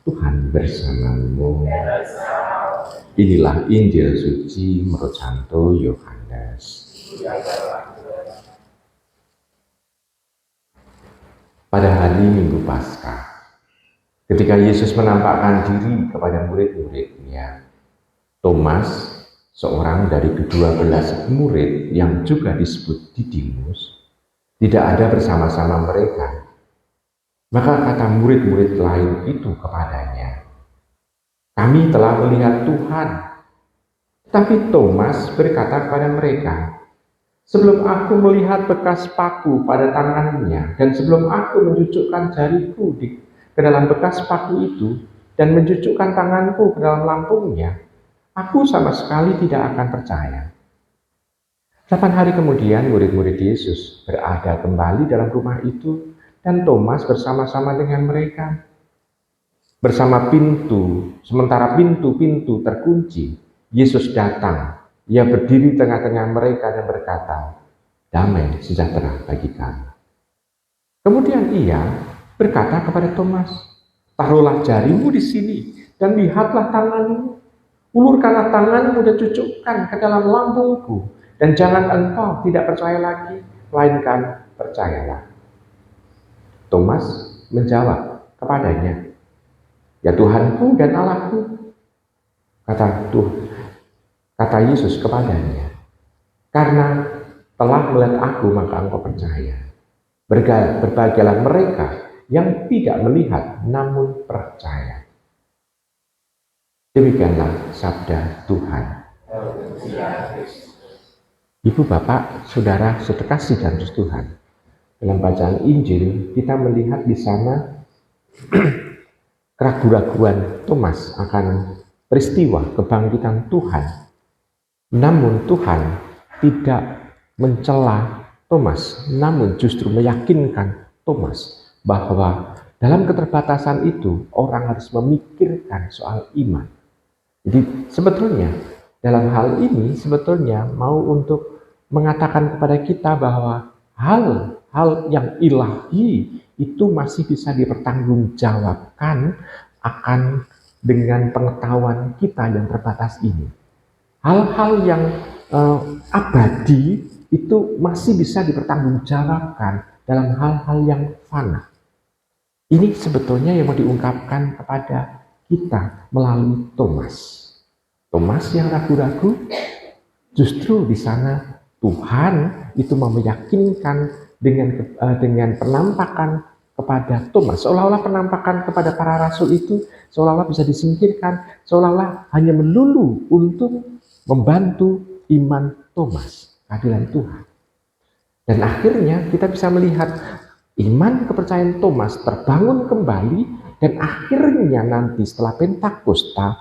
Tuhan bersamamu. Inilah Injil suci menurut Santo Yohanes. Pada hari Minggu Paskah, ketika Yesus menampakkan diri kepada murid-muridnya, Thomas, seorang dari ke-12 murid yang juga disebut Didimus, tidak ada bersama-sama mereka. Maka kata murid-murid lain itu kepadanya, "Kami telah melihat Tuhan." Tapi Thomas berkata kepada mereka, "Sebelum aku melihat bekas paku pada tangannya, dan sebelum aku mencucukkan jariku ke dalam bekas paku itu, dan mencucukkan tanganku ke dalam lampungnya, aku sama sekali tidak akan percaya." 8 hari kemudian murid-murid Yesus berada kembali dalam rumah itu, dan Thomas bersama-sama dengan mereka. Sementara pintu-pintu terkunci, Yesus datang. Ia berdiri tengah-tengah mereka dan berkata, "Damai sejahtera bagi kamu." Kemudian ia berkata kepada Thomas, "Taruhlah jarimu di sini dan lihatlah tanganmu. Ulurkanlah tanganmu dan cucukkan ke dalam lambungku, dan jangan engkau tidak percaya lagi, melainkan percayalah." Thomas menjawab kepadanya, "Ya Tuhanku dan Allahku." Kata Yesus kepadanya, "Karena telah melihat aku, maka engkau percaya. Berbahagialah mereka yang tidak melihat namun percaya." Demikianlah sabda Tuhan. Ibu, Bapak, Saudara, sekasih dalam Tuhan. Dalam bacaan Injil, kita melihat di sana keraguan-raguan Thomas akan peristiwa kebangkitan Tuhan. Namun Tuhan tidak mencela Thomas, namun justru meyakinkan Thomas bahwa dalam keterbatasan itu orang harus memikirkan soal iman. Jadi sebetulnya dalam hal ini sebetulnya mau untuk mengatakan kepada kita bahwa hal-hal yang ilahi itu masih bisa dipertanggungjawabkan akan dengan pengetahuan kita yang terbatas ini. Hal-hal yang abadi itu masih bisa dipertanggungjawabkan dalam hal-hal yang fana. Ini sebetulnya yang mau diungkapkan kepada kita melalui Thomas. Thomas yang ragu-ragu, justru di sana Tuhan itu meyakinkan dengan penampakan kepada Thomas, seolah-olah penampakan kepada para rasul itu seolah-olah bisa disingkirkan, seolah-olah hanya melulu untuk membantu iman Thomas, keadilan Tuhan. Dan akhirnya kita bisa melihat iman kepercayaan Thomas terbangun kembali, dan akhirnya nanti setelah Pentakosta,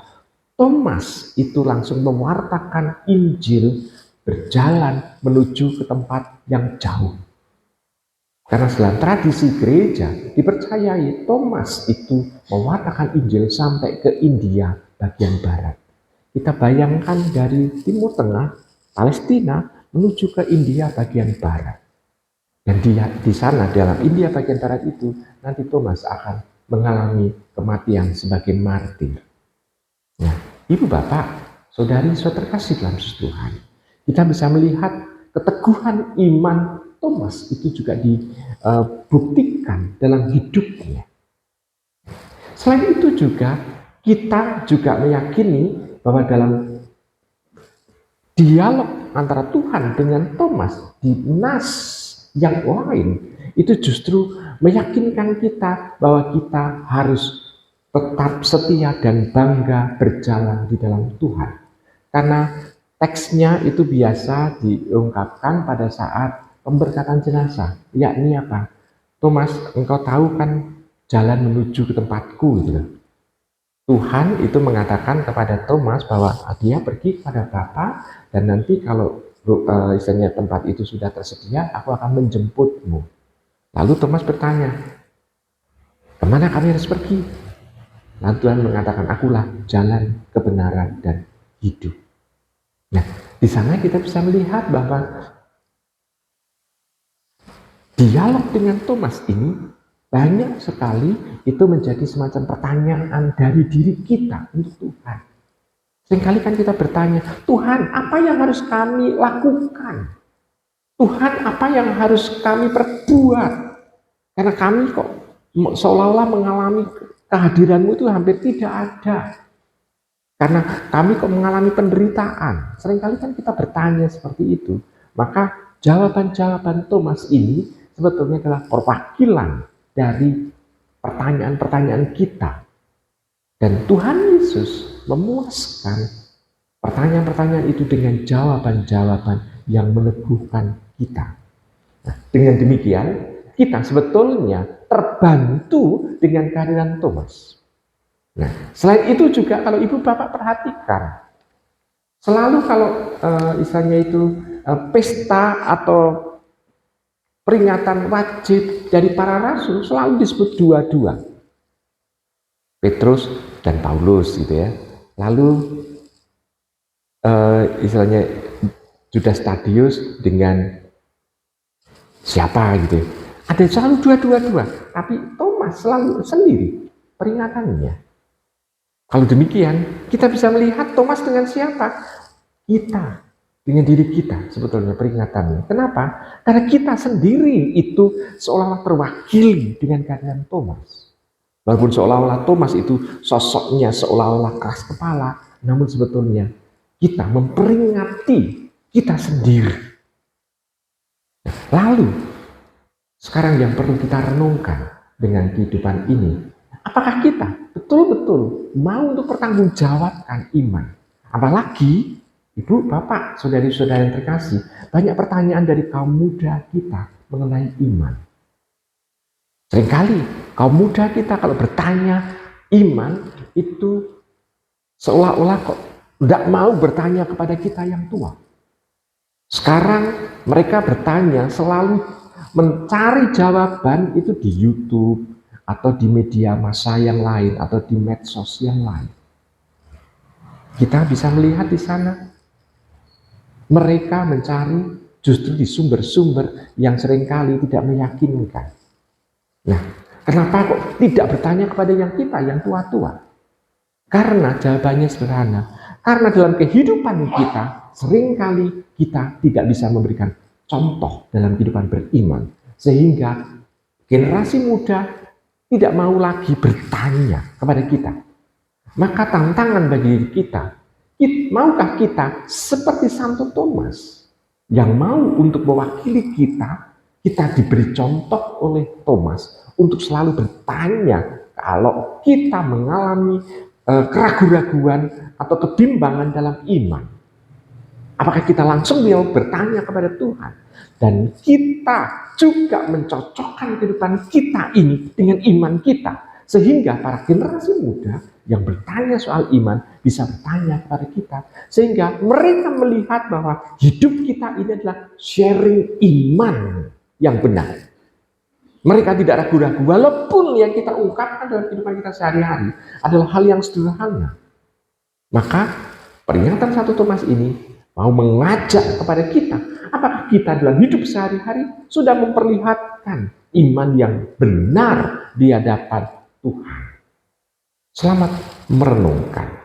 Thomas itu langsung mewartakan Injil, berjalan menuju ke tempat yang jauh. Karena dalam tradisi gereja dipercayai Thomas itu mewartakan Injil sampai ke India bagian barat. Kita bayangkan dari Timur Tengah, Palestina, menuju ke India bagian barat. Dan di sana dalam India bagian barat itu nanti Thomas akan mengalami kematian sebagai martir. Nah, Ibu, Bapak, Saudari, saudara terkasih dalam Tuhan, kita bisa melihat keteguhan iman Thomas itu juga dibuktikan dalam hidupnya. Selain itu juga kita juga meyakini bahwa dalam dialog antara Tuhan dengan Thomas di nas yang lain itu justru meyakinkan kita bahwa kita harus tetap setia dan bangga berjalan di dalam Tuhan. Karena teksnya itu biasa diungkapkan pada saat pemberkatan jenazah, yakni apa? Thomas, engkau tahu kan jalan menuju ke tempatku, gitu. Tuhan itu mengatakan kepada Thomas bahwa dia pergi kepada Bapa, dan nanti kalau istilahnya tempat itu sudah tersedia, aku akan menjemputmu. Lalu Thomas bertanya, kemana kami harus pergi? Lalu Tuhan mengatakan, akulah jalan, kebenaran, dan hidup. Nah, di sana kita bisa melihat bahwa di dialog dengan Thomas ini banyak sekali itu menjadi semacam pertanyaan dari diri kita untuk Tuhan. Seringkali kan kita bertanya, Tuhan, apa yang harus kami lakukan? Tuhan, apa yang harus kami perbuat? Karena kami kok seolah-olah mengalami kehadiran-Mu itu hampir tidak ada. Karena kami kok mengalami penderitaan. Seringkali kan kita bertanya seperti itu. Maka jawaban-jawaban Thomas ini sebetulnya adalah perwakilan dari pertanyaan-pertanyaan kita. Dan Tuhan Yesus memuaskan pertanyaan-pertanyaan itu dengan jawaban-jawaban yang meneguhkan kita. Nah, dengan demikian, kita sebetulnya terbantu dengan kehadiran Thomas. Nah, selain itu juga kalau ibu bapak perhatikan, selalu kalau istilahnya itu pesta atau peringatan wajib dari para rasul selalu disebut dua-dua, Petrus dan Paulus gitu ya. Lalu istilahnya Judas Tadius dengan siapa gitu. Ada selalu dua-dua, tapi Thomas selalu sendiri peringatannya. Kalau demikian, kita bisa melihat Thomas dengan siapa? Kita, dengan diri kita sebetulnya peringatannya. Kenapa? Karena kita sendiri itu seolah-olah terwakili dengan kehadiran Thomas. Walaupun seolah-olah Thomas itu sosoknya seolah-olah keras kepala, namun sebetulnya kita memperingati kita sendiri. Lalu, sekarang yang perlu kita renungkan dengan kehidupan ini, apakah kita betul-betul mau untuk pertanggungjawabkan iman? Apalagi, ibu, bapak, saudari-saudari yang terkasih, banyak pertanyaan dari kaum muda kita mengenai iman. Seringkali kaum muda kita kalau bertanya iman itu seolah-olah kok tidak mau bertanya kepada kita yang tua. Sekarang mereka bertanya selalu mencari jawaban itu di YouTube atau di media massa yang lain atau di medsos yang lain. Kita bisa melihat di sana mereka mencari justru di sumber-sumber yang seringkali tidak meyakinkan. Nah, kenapa kok tidak bertanya kepada yang kita, yang tua-tua? Karena jawabannya sederhana. Karena dalam kehidupan kita, seringkali kita tidak bisa memberikan contoh dalam kehidupan beriman. Sehingga generasi muda tidak mau lagi bertanya kepada kita. Maka tantangan bagi diri kita, maukah kita seperti Santo Thomas yang mau untuk mewakili kita diberi contoh oleh Thomas untuk selalu bertanya kalau kita mengalami keraguan-raguan atau kebimbangan dalam iman. Apakah kita langsung mau bertanya kepada Tuhan dan kita juga mencocokkan kehidupan kita ini dengan iman kita sehingga para generasi muda yang bertanya soal iman bisa bertanya kepada kita sehingga mereka melihat bahwa hidup kita ini adalah sharing iman yang benar. Mereka tidak ragu-ragu walaupun yang kita ungkapkan dalam kehidupan kita sehari-hari adalah hal yang sederhana. Maka peringatan Santo Thomas ini mau mengajak kepada kita apakah kita dalam hidup sehari-hari sudah memperlihatkan iman yang benar di hadapan Tuhan. Selamat merenungkan.